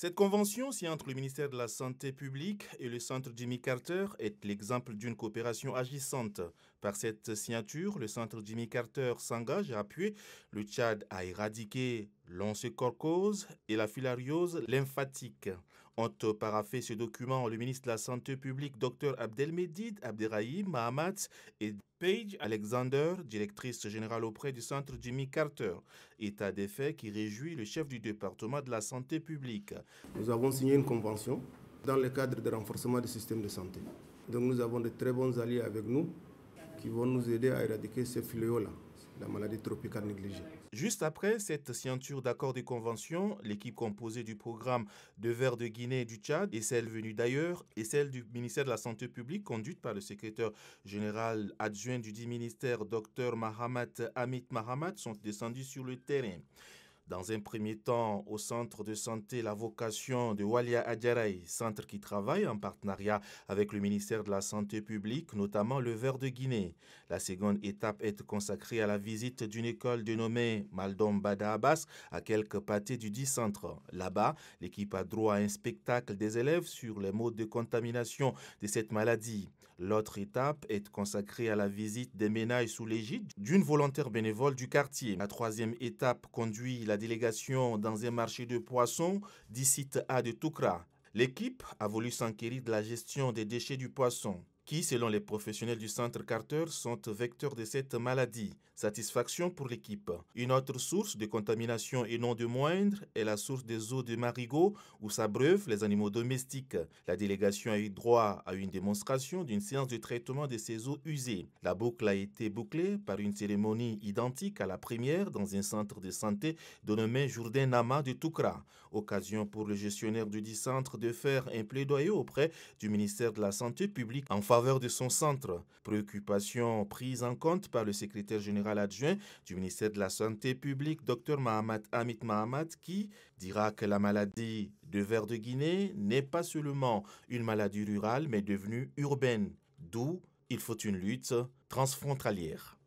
Cette convention signée entre le ministère de la Santé publique et le centre Jimmy Carter est l'exemple d'une coopération agissante. Par cette signature, le centre Jimmy Carter s'engage à appuyer le Tchad à éradiquer l'onchocercose et la filariose lymphatique. Ont paraphé ce document le ministre de la Santé publique, Dr Abdelmedid Abderrahim Mahamat, et Paige Alexander, directrice générale auprès du centre Jimmy Carter. État des faits qui réjouit le chef du département de la santé publique. Nous avons signé une convention dans le cadre de renforcement du système de santé. Donc nous avons de très bons alliés avec nous qui vont nous aider à éradiquer ces fléaux-là, la maladie tropicale négligée. Juste après cette signature d'accord de convention, l'équipe composée du programme de vers de Guinée et du Tchad et celle venue d'ailleurs et celle du ministère de la Santé publique conduite par le secrétaire général adjoint du dit ministère, Dr Mahamat Amit Mahamat, sont descendus sur le terrain. Dans un premier temps, au centre de santé, la vocation de Walia Adjaraï, centre qui travaille en partenariat avec le ministère de la Santé publique, notamment le Ver de Guinée. La seconde étape est consacrée à la visite d'une école dénommée Maldom Bada Abbas à quelques pâtés du dit centre. Là-bas, l'équipe a droit à un spectacle des élèves sur les modes de contamination de cette maladie. L'autre étape est consacrée à la visite des ménages sous l'égide d'une volontaire bénévole du quartier. La troisième étape conduit la délégation dans un marché de poissons du site A de Toukra. L'équipe a voulu s'enquérir de la gestion des déchets du poisson, qui, selon les professionnels du centre Carter, sont vecteurs de cette maladie. Satisfaction pour l'équipe. Une autre source de contamination et non de moindre est la source des eaux de Marigot où s'abreuvent les animaux domestiques. La délégation a eu droit à une démonstration d'une séance de traitement de ces eaux usées. La boucle a été bouclée par une cérémonie identique à la première dans un centre de santé dénommé Jourdain Nama de Toukra. Occasion pour le gestionnaire du dit centre de faire un plaidoyer auprès du ministère de la Santé publique en faveur de son centre. Préoccupation prise en compte par le secrétaire général adjoint du ministère de la Santé publique, Dr Mahamat Amit Mahamat, qui dira que la maladie de Ver de Guinée n'est pas seulement une maladie rurale, mais devenue urbaine, d'où il faut une lutte transfrontalière.